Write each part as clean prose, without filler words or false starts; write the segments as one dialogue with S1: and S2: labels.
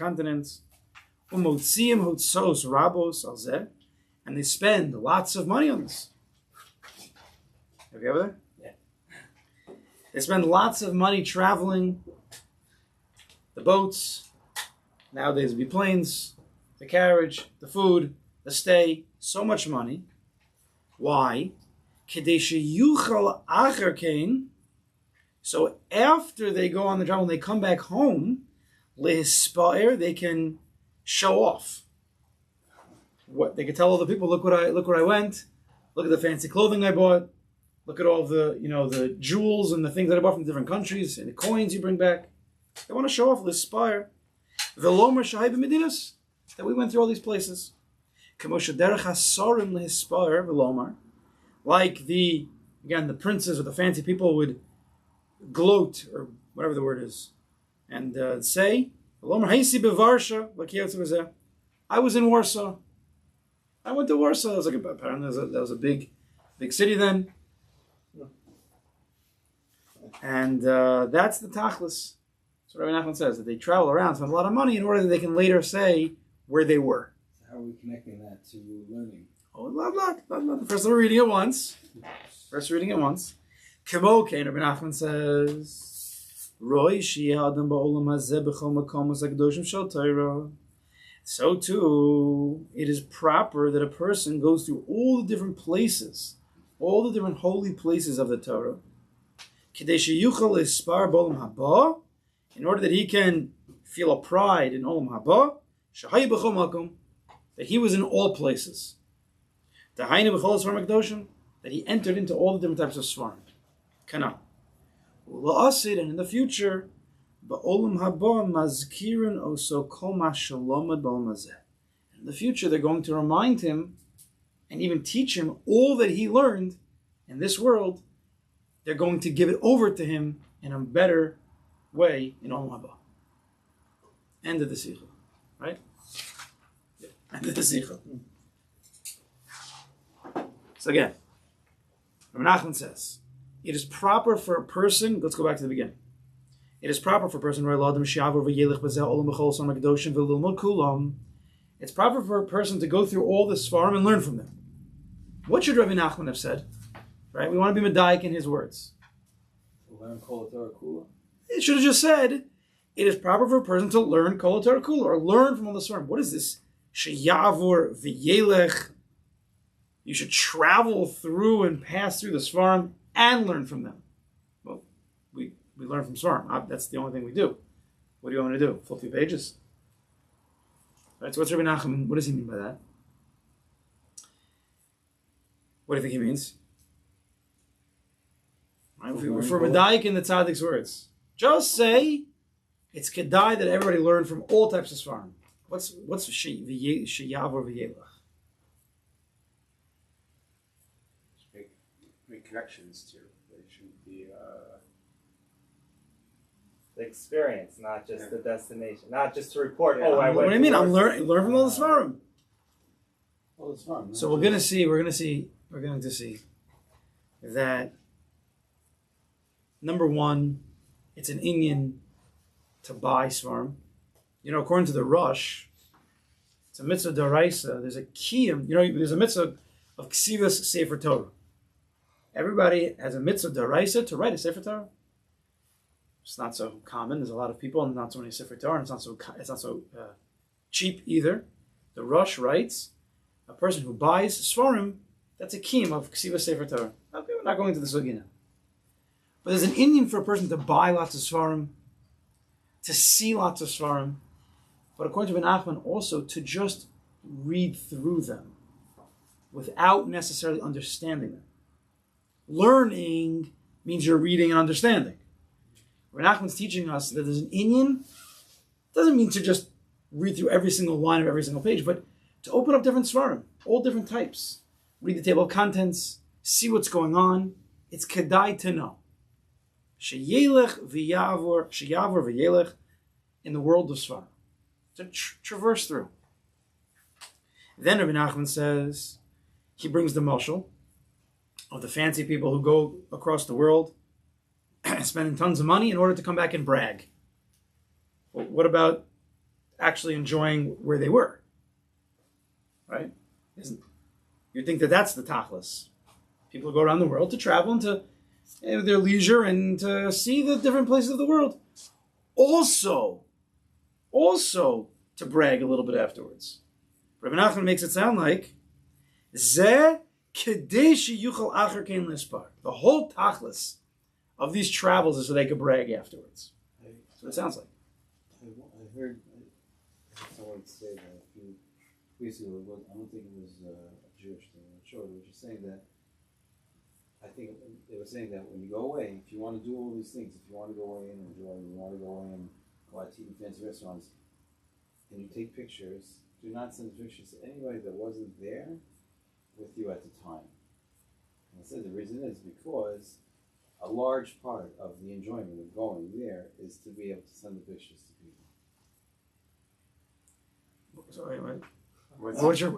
S1: continents. Umotziim hotzos rabos al zeh, and they spend lots of money on this. Have you ever there? Yeah. They spend lots of money traveling, the boats, nowadays it'd be planes, the carriage, the food, the stay, so much money. Why? So after they go on the travel, when they come back home, they can show off. What they can tell other people, look where I went, look at the fancy clothing I bought, look at all the the jewels and the things that I bought from different countries and the coins you bring back. They want to show off, lispire. Velomer shahai b'medinas, that we went through all these places. Like the princes or the fancy people would gloat, or whatever the word is, and say, I was in Warsaw. I went to Warsaw. That was apparently that was a big city then. And that's the tachlis. So Rabbi Nachman says that they travel around, spend a lot of money in order that they can later say where they were.
S2: So how are we connecting that to learning?
S1: Oh, not. First we're reading it once. Kemo Kain, Rabbi Nachman says, Roy Shi Adam Ba'olam Hazeh B'chol Makomos HaKadoshim Shel Torah. So too, it is proper that a person goes through all the different places, all the different holy places of the Torah, Kedei Sheyuchal Ispar B'olam Haba, in order that he can feel a pride in Olam Haba, Shahai B'chol Makom, that he was in all places. Dahainu B'chol Svarim HaKadoshim, that he entered into all the different types of Svarim. Kana. Ula'asid, and in the future, Ba'olam Haba Mazkirin Oso Kol Ma Shalomad B'olam Hazeh. In the future, they're going to remind him and even teach him all that he learned in this world. They're going to give it over to him in a better way in Olam Haba. End of the Sichos, right? Yeah. End of the Sichos. So again, Rabbi Nachman says, it is proper for a person, let's go back to the beginning. It is proper for a person, it's proper for a person to go through all the Svarim and learn from them. What should Rabbi Nachman have said? Right? We want to be medayik in his words. It should have just said, it is proper for a person to learn Kol Torah Kula, or learn from all the Svarim. What is this? Sheyavor v'yelech. You should travel through and pass through the Svarim and learn from them. Well, we learn from Svarim. That's the only thing we do. What do you want me to do? Flip 2 pages? Right, so what's Rabbi Nachman? What does he mean by that? What do you think he means? Right, if we're medayik in the tzaddik's words, just say it's kedai that everybody learn from all types of Svarim. What's sheyavor v'yelach?
S3: Make connections to. They should be the experience, not just the destination, not just to report. Yeah. I went.
S1: What do you mean? I'm learn from all the Svarim.
S2: All the Svarim.
S1: So we're going to see that. Number one, it's an inyan to buy Svarim. According to the Rush, it's a mitzvah d'oraisa. There's a kiyum. There's a mitzvah of ksivas sefer Torah. Everybody has a mitzvah d'oraisa to write a sefer Torah. It's not so common. There's a lot of people, and not so many sefer Torah. And it's not so cheap either. The Rush writes, a person who buys Svarim, that's a kiyum of ksivas sefer Torah. Okay, we're not going to the sugi now. But there's an inyan for a person to buy lots of Svarim, to see lots of Svarim, but according to Ben Nachman, also to just read through them without necessarily understanding them. Learning means you're reading and understanding. Ben Nachman's teaching us that there's an inyan. Doesn't mean to just read through every single line of every single page, but to open up different Svarim, all different types. Read the table of contents, see what's going on. It's kedai to know. Sheyelech v'yavor v'yelech in the world of Svarim. To traverse through. Then Rabbi Nachman says, he brings the mashal of the fancy people who go across the world spending tons of money in order to come back and brag. Well, what about actually enjoying where they were. Right? You'd think that that's the tachlis. People go around the world to travel and to their leisure and to see the different places of the world. Also to brag a little bit afterwards. Rabbi Nachman makes it sound like Zeh kedei sheyuchal acher kein lispar. The whole tachlis of these travels is so they could brag afterwards. That's what it sounds like.
S2: I heard someone say that a few weeks ago. I don't think it was a Jewish thing. I'm sure they were just saying that. I think they were saying that when you go away, if you want to do all these things, if you want to go away and enjoy, you want to go away and go out to eat in fancy restaurants, and you take pictures, do not send pictures to anybody that wasn't there with you at the time. And I said the reason is because a large part of the enjoyment of going there is to be able to send the pictures to people.
S1: Sorry,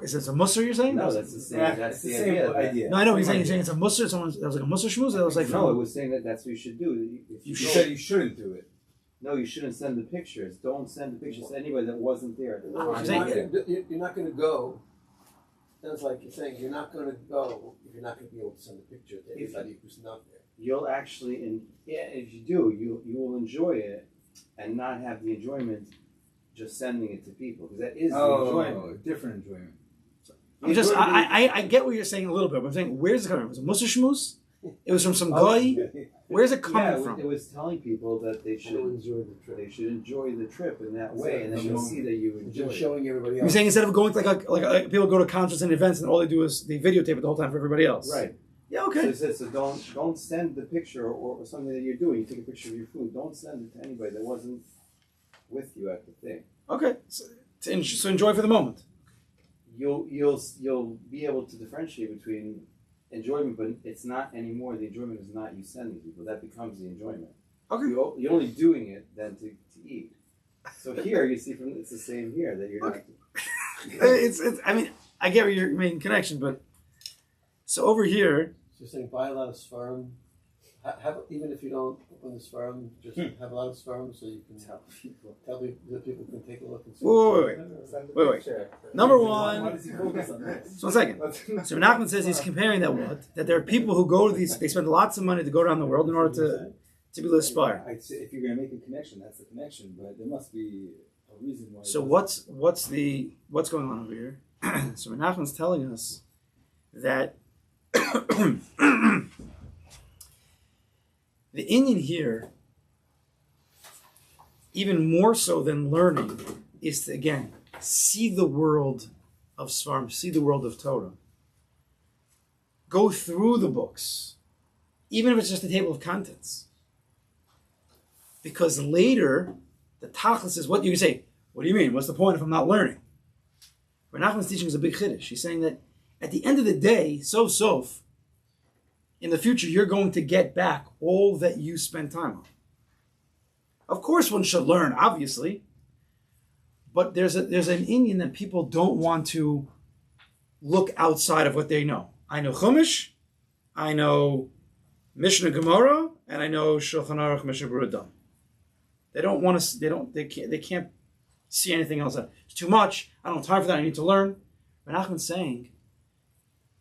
S1: is it a musser you're saying?
S2: No, that's the same. That's the same idea.
S1: No, I know he's saying it's a musser. That was like a musser schmooze. That was like
S2: no, it was saying that that's what you should do.
S4: You said you shouldn't do it.
S2: No, you shouldn't send the pictures. Don't send the pictures to anybody that wasn't there.
S4: You're not going to go. Sounds like you're saying you're not going to go if you're not going to be able to send a picture to anybody who's not there.
S2: You'll actually, if you do, you will enjoy it and not have the enjoyment just sending it to people, because that is the enjoyment.
S4: Different enjoyment.
S1: I get what you're saying a little bit, but I'm saying, where's it coming from? Was it musser schmooze? It was from some guy? Where's it coming from?
S2: It was telling people that they should enjoy the trip. They should enjoy the trip in that way, and then you'll see that you enjoy it.
S4: Showing everybody else.
S1: You're saying instead of going like people go to concerts and events and all they do is they videotape it the whole time for everybody else.
S2: Right.
S1: Yeah, okay.
S2: So don't send the picture or something that you're doing. You take a picture of your food. Don't send it to anybody that wasn't with you at the thing.
S1: Okay. So enjoy for the moment.
S2: You'll be able to differentiate between enjoyment, but it's not anymore. The enjoyment is not you sending people. That becomes the enjoyment. Okay. You're only doing it then to eat. So here you see it's the same here that you're
S1: okay. not. It's. I mean, I get your main connection, but so over here.
S4: So you're saying buy a lot of Sfarim. Have even if you don't open the Sfarim, just have a lot of Sfarim so you can tell the people can take a look and see.
S1: Wait. Number one. So 1 second. So Nachman says he's comparing that there are people who go to these. They spend lots of money to go around the world in order to be aspire.
S2: If you're going to make a connection, that's the connection. But there must be a reason why.
S1: So what's going on over here? So Nachman's telling us that. The Indian here, even more so than learning, is to, again, see the world of Svarim, see the world of Torah. Go through the books, even if it's just a table of contents. Because later, the tachlis is what you can say, what do you mean? What's the point if I'm not learning? But Nachman's teaching is a big chiddush. He's saying that at the end of the day, sof, in the future, you're going to get back all that you spent time on. Of course, one should learn, obviously, but there's an Indian that people don't want to look outside of what they know. I know Chumash, I know Mishnah Gemara, and I know Shulchan Aruch Mishnah Berurah Dam. They don't want to. They can't see anything else. It's too much. I don't have time for that. I need to learn. But Nachman's saying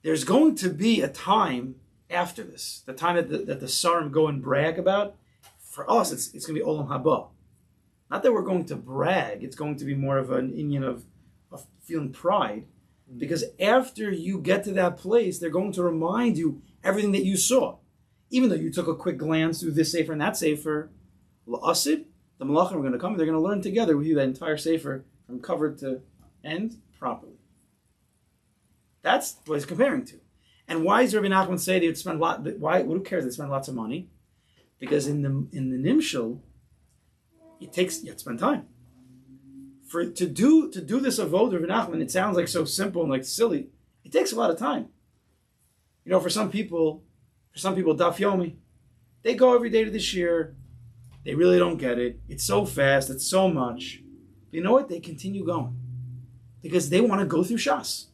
S1: there's going to be a time after this, the time that the Sarim go and brag about. For us, it's going to be Olam Haba. Not that we're going to brag. It's going to be more of an Indian of feeling pride. Because after you get to that place, they're going to remind you everything that you saw. Even though you took a quick glance through this sefer and that sefer, La'asid, the Malachim are going to come, they're going to learn together with you that entire sefer from cover to end properly. That's what he's comparing to. And why does Rabbi Nachman say they would spend a lot? Who cares? They spend lots of money, because in the Nimshal, you have to spend time. To do this avodah, Rabbi Nachman, it sounds like so simple and like silly. It takes a lot of time. You know, for some people, Daf Yomi, they go every day to the Shiur. They really don't get it. It's so fast. It's so much. But you know what? They continue going because they want to go through Shas.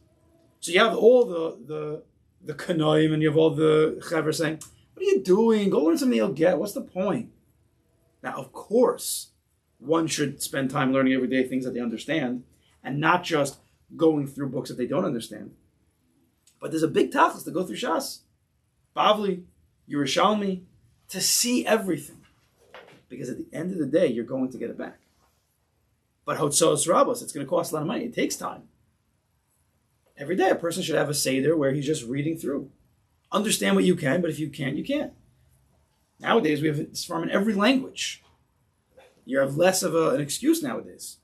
S1: So you have all the Kanoim and you have all the Chaver saying, what are you doing? Go learn something you'll get. What's the point? Now, of course, one should spend time learning every day things that they understand, and not just going through books that they don't understand. But there's a big tachlis to go through Shas, Bavli, Yerushalmi, to see everything. Because at the end of the day, you're going to get it back. But Hotzos Rabos, it's going to cost a lot of money. It takes time. Every day, a person should have a Seder where he's just reading through. Understand what you can, but if you can't, you can't. Nowadays, we have Sfarim in every language. You have less of an excuse nowadays.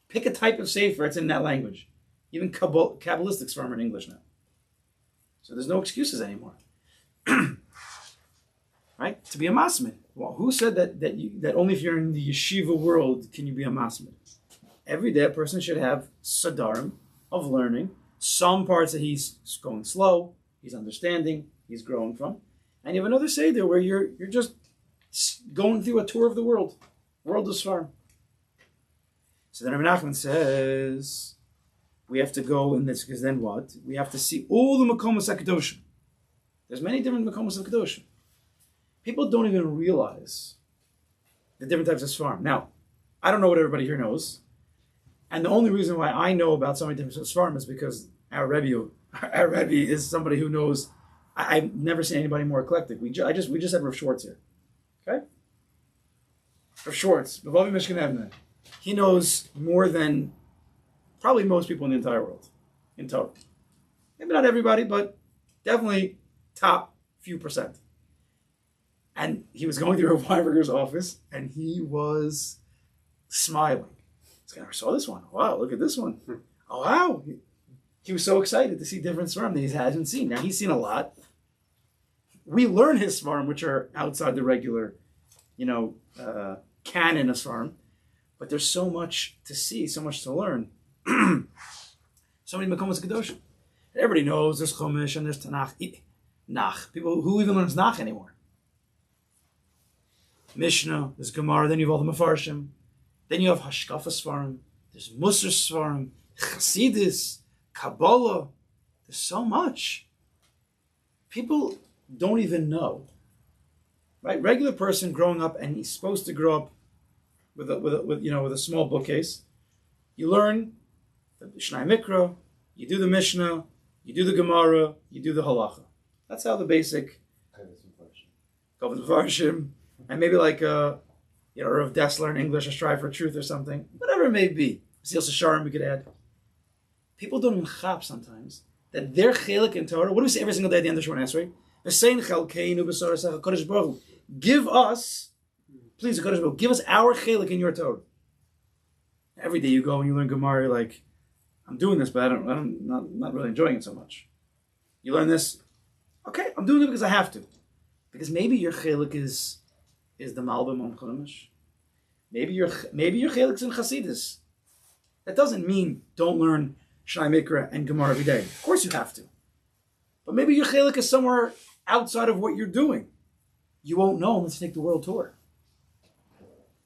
S1: Pick a type of Sefer, it's in that language. Even Kabbalistic Sfarim are in English now. So there's no excuses anymore. Right? To be a masmid. Well, who said that only if you're in the yeshiva world can you be a masmid? Every day a person should have sadarim of learning, some parts that he's going slow, he's understanding, he's growing from, and you have another seder where you're just going through a tour of the world of Sfarim. So then Rabbi Nachman says we have to go in this, because then what? We have to see all the Makomos HaKadoshim. There's many different Makomos HaKadoshim. People don't even realize the different types of Sfarim. Now, I don't know what everybody here knows. And the only reason why I know about so many different Sfarim is because our Rebbe is somebody who knows. I've never seen anybody more eclectic. We just had Rav Schwartz here. Okay? Rav Schwartz, Bavavi Mishkan Evne. He knows more than probably most people in the entire world, in total. Maybe not everybody, but definitely top few percent. And he was going through Rav Weinberger's office, and he was smiling. He's like, I saw this one. Wow, look at this one. Oh, wow. He was so excited to see different Sfarim that he hasn't seen. Now, he's seen a lot. We learn his Sfarim, which are outside the regular, canon of Sfarim. But there's so much to see, so much to learn. So many Makomos HaKadoshim. Everybody knows there's Chumash and there's Tanakh. Nach. People who even learns Nach anymore. Mishnah, there's Gemara, then you have all the Mefarshim. Then you have Hashkafa Sfarim. There's Musar Sfarim, Chasidis, Kabbalah. There's so much. People don't even know. Right? Regular person growing up, and he's supposed to grow up with a small bookcase. You learn the Shnai Mikra, you do the Mishnah, you do the Gemara, you do the Halacha. That's how the basic Kodesh Mefarshim, and maybe like Rav Dessler in English, A Strive for Truth or something, whatever it may be. Sichos Haran we could add. People don't even chap sometimes that their chelik in Torah. What do we say every single day at the end of Shemona Esrei? Give us, please, Kodesh Baruch, give us our chelik in your Torah. Every day you go and you learn Gemara, you're like, I'm doing this, but I'm not really enjoying it so much. You learn this, okay, I'm doing it because I have to. Because maybe your chelik is the Malbim on Chumash. Maybe your chelik's in Chasidus. That doesn't mean don't learn Shnai Mikra and Gemara every day. Of course you have to. But maybe your chelik is somewhere outside of what you're doing. You won't know unless you take the world tour.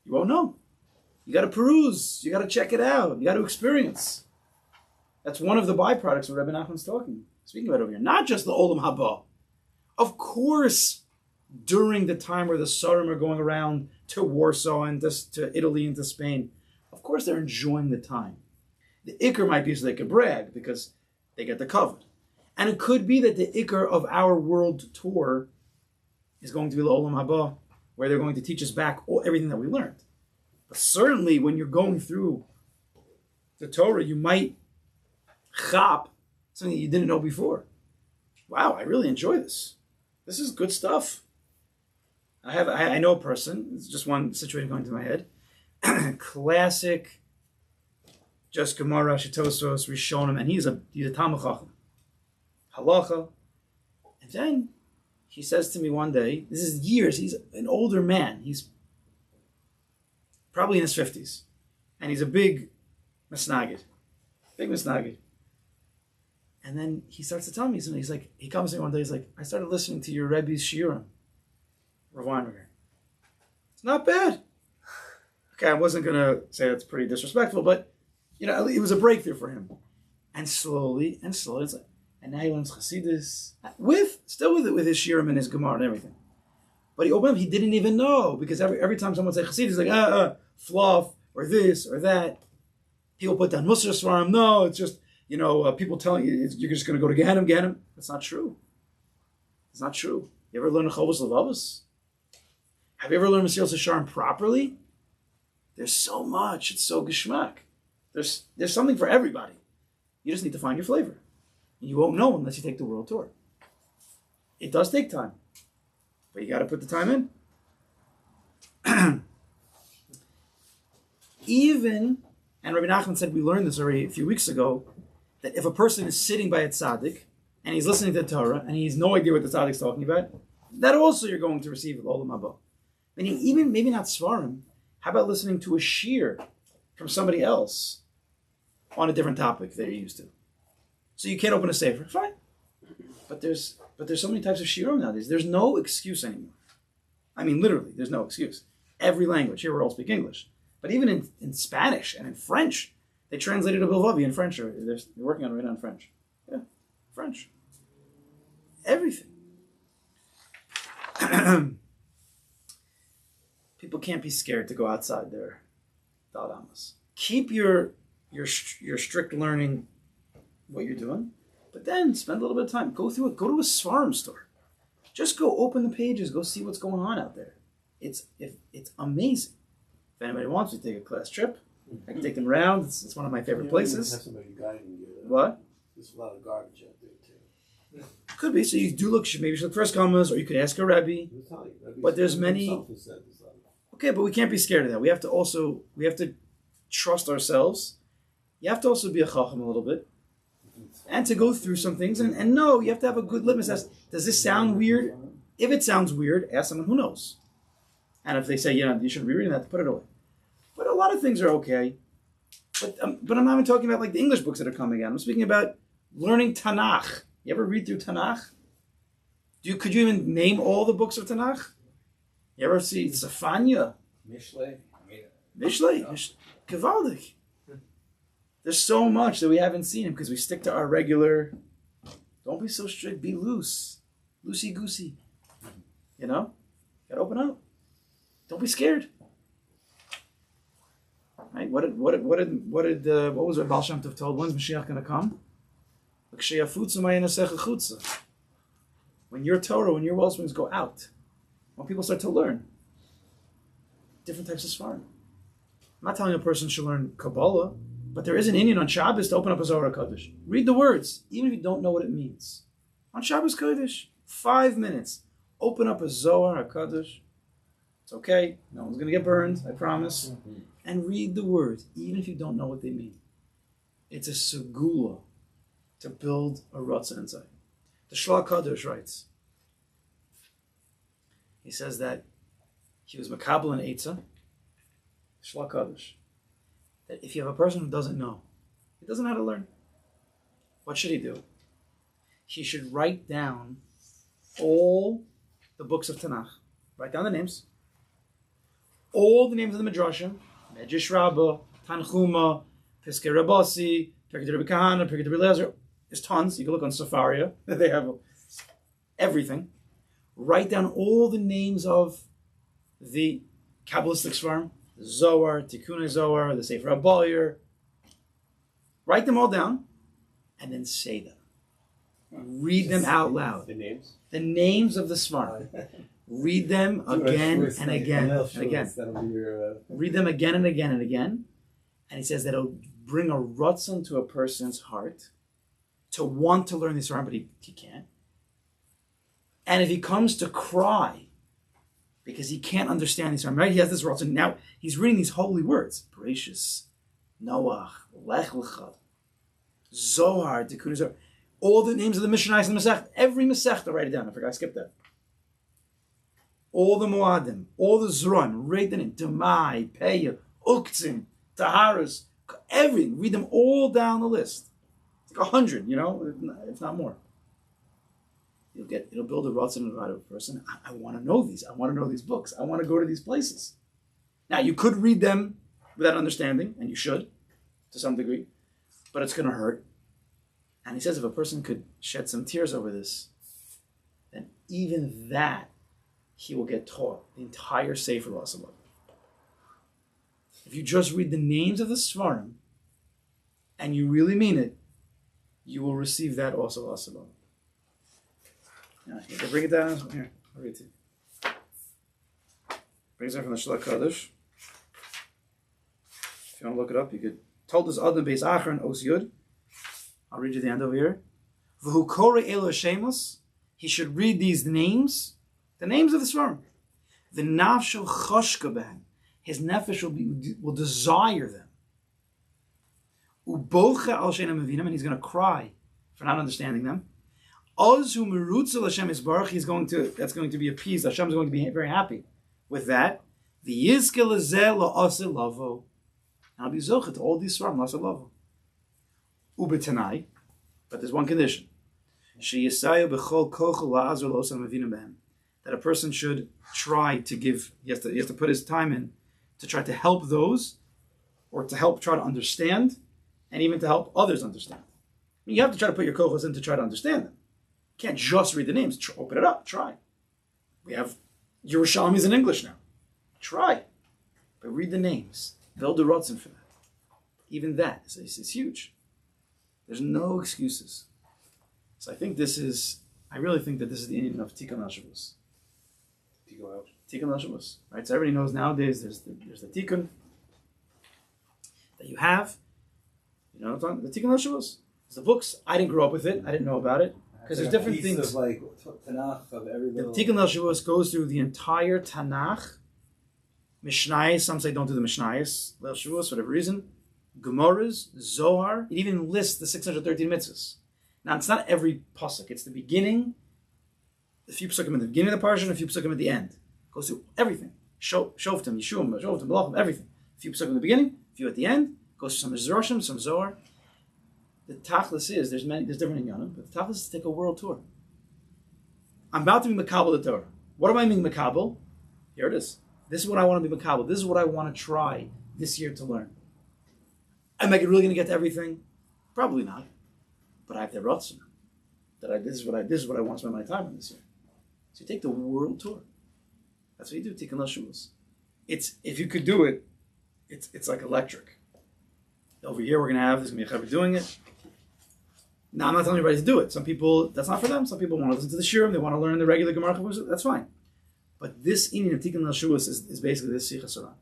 S1: You won't know. You got to peruse. You got to check it out. You got to experience. That's one of the byproducts of Rebbe Nachman's speaking about over here. Not just the Olam Haba. Of course, during the time where the Sarim are going around to Warsaw and to Italy and to Spain, of course they're enjoying the time. The Iker might be so they could brag because they get the covet. And it could be that the Iker of our world tour is going to be the Olam Haba, where they're going to teach us back everything that we learned. But certainly when you're going through the Torah, you might chop something you didn't know before. Wow, I really enjoy this. This is good stuff. I know a person, it's just one situation going to my head, classic, just Gemara, Shitosos, Rishonim, and he's a Talmid Chacham. Halacha. And then he says to me one day, this is years, he's an older man, he's probably in his 50s, and he's a big Misnagid. And then he starts to tell me something. He comes to me one day, he's like, I started listening to your Rebbe's Shiur, Rav Weinberger. It's not bad. Okay, I wasn't going to say that's pretty disrespectful, but, it was a breakthrough for him. And slowly, it's like, and now he learns Chasidus, still with his Shiurim and his Gemara and everything. But he didn't even know, because every time someone said Chasidus, he's like, fluff or this or that. People put down Musar Svarim. No, it's just, people telling you you're just going to go to Gehenna. That's not true. It's not true. You ever learn Chovos Levavos? Have you ever learned Sichos Haran properly? There's so much. It's so geschmack. There's something for everybody. You just need to find your flavor. And you won't know unless you take the world tour. It does take time. But you got to put the time in. Even, and Rabbi Nachman said, we learned this already a few weeks ago, that if a person is sitting by a tzaddik, and he's listening to the Torah, and he has no idea what the tzaddik's talking about, that also you're going to receive Olam Haba. Meaning, even maybe not Svarim, how about listening to a Shiur from somebody else on a different topic that you're used to? So you can't open a sefer, fine. But there's so many types of Shiurim nowadays. There's no excuse anymore. I mean, literally, there's no excuse. Every language, here we all speak English. But even in Spanish and in French, they translated a Bilvavi in French. They're working on it right now in French. Yeah, French. Everything. People can't be scared to go outside their Dadamas. Keep your strict learning what you're doing, but then spend a little bit of time. Go through it. Go to a Svarim store. Just go open the pages. Go see what's going on out there. It's amazing. If anybody wants to take a class trip, I can take them around. It's one of my favorite places.
S4: Have somebody guiding you.
S1: What?
S4: There's a lot of garbage out there too.
S1: Could be. So you do look. Maybe you should look for Eskamas, or you could ask a Rebbe. But there's many. Okay, but we can't be scared of that. We have to trust ourselves. You have to also be a chacham a little bit, and to go through some things. And no, you have to have a good litmus test. Does this sound weird? If it sounds weird, ask someone who knows. And if they say, you shouldn't be reading that, put it away. But a lot of things are okay. But I'm not even talking about like the English books that are coming out. I'm speaking about learning Tanakh. You ever read through Tanakh? Could you even name all the books of Tanakh? You ever see Safanya?
S3: Mishlei.
S1: Kavaldik. There's so much that we haven't seen because we stick to our regular. Don't be so strict. Be loose. Loosey-goosey. Gotta open up. Don't be scared. Right? What was Baal Shem Tov told? When's Mashiach going to come? When your Torah, when your wellsprings go out, when people start to learn different types of Svarim. I'm not telling a person should learn Kabbalah, but there is an Indian on Shabbos to open up a Zohar Kodesh. Read the words, even if you don't know what it means. On Shabbos Kodesh, 5 minutes, open up a Zohar Kodesh. It's okay. No one's going to get burned, I promise. Mm-hmm. And read the words, even if you don't know what they mean. It's a segula to build a Ratzon inside. The Shla Kodesh writes, he says that he was Makabel and Eitzah, Shla Kodesh, that if you have a person who doesn't know, he doesn't know how to learn, what should he do? He should write down all the books of Tanakh. Write down the names. All the names of the Midrashim, Medrash Rabbah, Tanchuma, Piskei Rabasi, Pirkei Rabbi Kahana, Pirkei Rabbi Eliezer. There's tons. You can look on Safaria. They have everything. Write down all the names of the Kabbalistic Svarim, the Zohar, Tikkunei Zohar, the Sefer HaBoyer. Write them all down, and then say them. Read them out loud.
S4: The names?
S1: The names of the Svarim. Read them again and again and again. Read them again and again and again. And he says that it'll bring a rutzon to a person's heart to want to learn this Svarim, but he can't. And if he comes to cry because he can't understand these Svarim, right? He has this rutzon. Now he's reading these holy words. Bereshis, Noach, Lech Lecha, Zohar, Tikkunei Zohar. All the names of the Mishnayos and the Masech. Every Masech, write it down. I forgot, I skipped that. All the Moadim, all the Zron, read them in Demai, Peya, Uktzim, Taharas, everything. Read them all down the list. It's like 100, if not more. It'll build a Ratzon inside of a person. I want to know these. I want to know these books. I want to go to these places. Now, you could read them without understanding, and you should, to some degree, but it's going to hurt. And he says if a person could shed some tears over this, then even that, he will get taught the entire Sefer L'Asabah. if you just read the names of the Svarim, and you really mean it, you will receive that also. Yeah, you bring it down. Here, I'll read it to you. Brings it from the Kodesh. If you want to look it up, you could. Told us Adam Beis Achron Os Yud. I'll read you the end over here. V'hu korei elo shemos. He should read these names, the names of the Svarim. The nafsho choshka b'hem. His nefesh will desire them. Ubocha al she'eino mevinim, and he's going to cry for not understanding them. Oz hu merutza l'Hashem yisbarach. That's going to be appeased. Hashem is going to be very happy with that. The yizke lezeh la'aseh lavo. And I'll be zocheh to all these Svarim la'aseh lavo. Ubetanai, but there's one condition. Sheyisayu b'chol kochel la'azor lo'osam mevinim b'hem. That a person should try to give. He has to put his time in to try to help those, or to help try to understand, and even to help others understand. I mean, you have to try to put your kochos in to try to understand them. You can't just read the names. Open it up. Try. We have Yerushalmis in English now. Try. But read the names. Build a rotzen for that. Even that is huge. There's no excuses. So I really think that this is the ending of Tikkun HaShavos. Tikkun HaShavos. Right? So everybody knows nowadays there's the Tikkun that you have. You know what I'm talking about? The Tikkun HaShavos. It's the books. I didn't grow up with it. I didn't know about it. Because there's different things.
S2: Of like Tanakh of every
S1: the
S2: little...
S1: Tikkun HaShavos goes through the entire Tanakh. Mishnayos, some say don't do the Mishnayos. Leil Shavuos, for whatever reason. Gemaras, Zohar. It even lists the 613 mitzvahs. Now, it's not every pasuk. It's the beginning, a few pasukim at the beginning of the parsha, and a few pasukim at the end. It goes through everything. Shoftim, Yeshua, Shoftim, Malachim, everything. A few pasukim at the beginning, a few at the end. It goes through some Zerashim, some Zohar. The tachlis is, there's different inyanim, but the tachlis is to take a world tour. I'm about to be Makabal the Torah. What am I being Makabal? Here it is. This is what I want to be Makabal. This is what I want to try this year to learn. Am I really going to get to everything? Probably not. But I have the rotzen that this is what I want to spend my time on this year. So you take the world tour. That's what you do. Tikkun HaShavos. If you could do it, it's like electric. Over here we're going to have there's going to be a Rebbe doing it. Now I'm not telling everybody to do it. Some people that's not for them. Some people want to listen to the Shiur. They want to learn the regular Gemara. That's fine. But this inyan of Tikkun HaShavos is basically this Sichos Haran.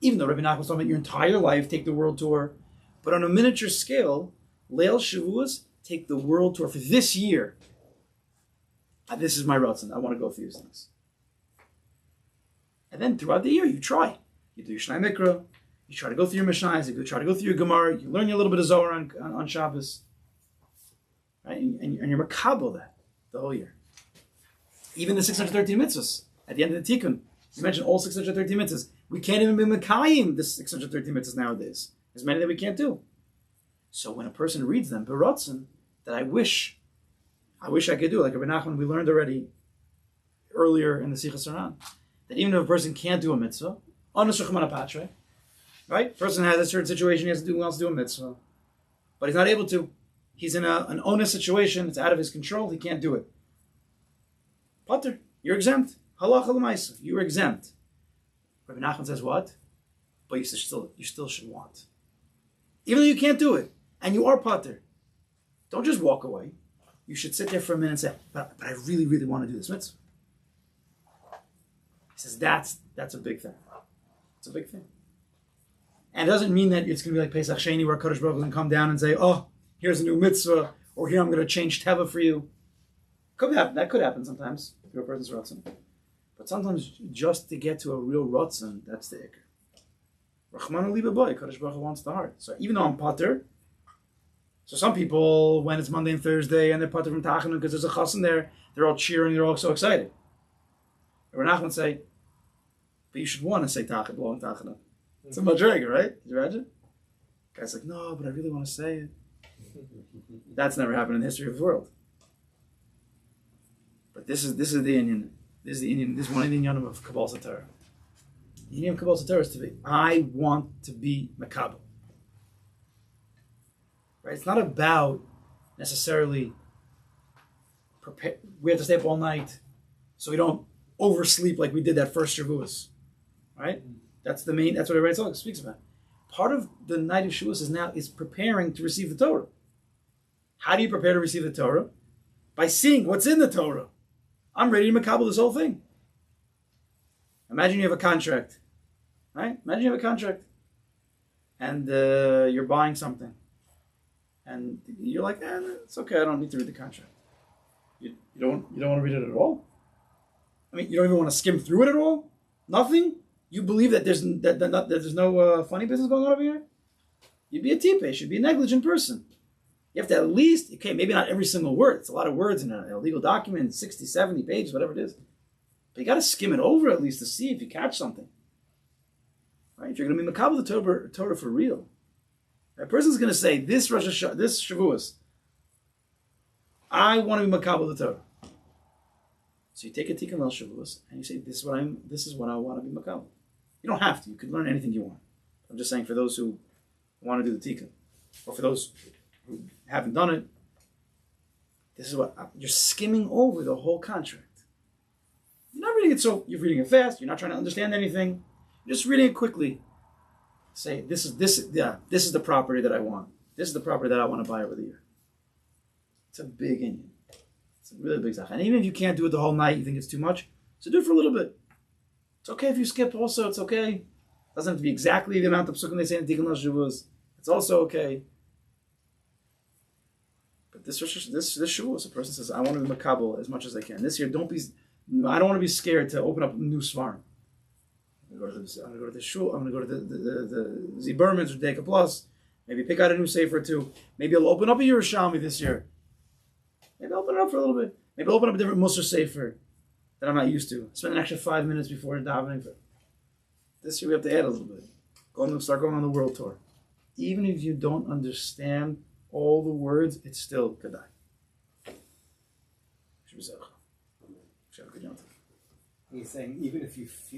S1: Even though Rabbi Nachman was talking about your entire life, take the world tour, but on a miniature scale. Leil Shavuos, take the world tour for this year. This is my rotzen. I want to go through these things. And then throughout the year, you try. You do your Shnai Mikra. You try to go through your Mishnayos. You try to go through your Gemara. You learn your little bit of Zohar on Shabbos. Right? And you're makabel that the whole year. Even the 613 mitzvahs at the end of the Tikkun. You mentioned all 613 mitzvahs. We can't even be Mekayim the 613 mitzvahs nowadays. There's many that we can't do. So when a person reads them, berotzen, that I wish I could do, like Rabbi Nachman, we learned already earlier in the Sichos Haran, that even if a person can't do a mitzvah, right? Person has a certain situation, he wants to do a mitzvah, but he's not able to. He's in an onus situation, it's out of his control, he can't do it. Pater, you're exempt. Halacha l'maisa, you're exempt. Rabbi Nachman says what? But you still should want. Even though you can't do it, and you are pater, don't just walk away. You should sit there for a minute and say, but I really, really want to do this mitzvah. He says that's a big thing. It's a big thing. And it doesn't mean that it's going to be like Pesach Sheni where Kodesh Baruch Hu can come down and say, oh, here's a new mitzvah, or here I'm going to change teva for you. Could happen. That could happen sometimes if you're a person's rotzen. But sometimes just to get to a real rotzen, that's the ikr. Rachmanu liba boy, Kodesh Baruch Hu wants the heart. So even though I'm pater, so some people, when it's Monday and Thursday and they're pater from Tachanun because there's a chassan there, they're all cheering, they're all so excited. Rabbi Nachman say, but you should want to say Tachanun, belong Tachanun. It's a madrega, right? Did you imagine? The guy's like, no, but I really want to say it. That's never happened in the history of the world. But this is the Indian. This is one of the Inyanim of Kabbalah Satorah. The Inyan of Kabbalah Satorah is to be, I want to be Makabel. Right? It's not about necessarily we have to stay up all night so we don't oversleep like we did that first Shavuos. Right? That's the main. That's what everybody speaks about. Part of the night of Shavuos is preparing to receive the Torah. How do you prepare to receive the Torah? By seeing what's in the Torah. I'm ready to makabel this whole thing. Imagine you have a contract, right? Imagine you have a contract, and you're buying something, and you're like, it's okay. I don't need to read the contract. You don't want to read it at all. I mean, you don't even want to skim through it at all. Nothing. You believe that there's no funny business going on over here? You'd be a tipesh. You'd be a negligent person. You have to at least, okay, maybe not every single word. It's a lot of words in a legal document, 60, 70 pages, whatever it is. But you got to skim it over at least to see if you catch something. Right? If you're going to be makabel the Torah for real, a person's going to say, this Shavuos, I want to be makabel the Torah. So you take a tikkun al Shavuos and you say, this is what I want to be makabel. You don't have to. You could learn anything you want. I'm just saying for those who want to do the tikkun, or for those who haven't done it, this is what you're skimming over the whole contract. You're not reading it you're reading it fast. You're not trying to understand anything. You're just reading it quickly. Say, this is the property that I want. This is the property that I want to buy over the year. It's a big Indian. It's a really big stuff. And even if you can't do it the whole night, you think it's too much, so do it for a little bit. It's okay if you skip also, it's okay. It doesn't have to be exactly the amount of psukim they say in Tikkun Shavuos. It's also okay. But this Shavuos, a person says, I want to be makabel as much as I can. This year, I don't want to be scared to open up a new svarim. I'm going to go to the shul, I'm going to go to the Ziburmans or Deka Plus, maybe pick out a new sefer or two. Maybe I'll open up a Yerushalmi this year. Maybe I'll open it up for a little bit. Maybe I'll open up a different Musar sefer that I'm not used to. Spend an extra 5 minutes before davening. This year we have to add a little bit. Start going on the world tour. Even if you don't understand all the words, it's still kedai.
S3: He's saying even if you feel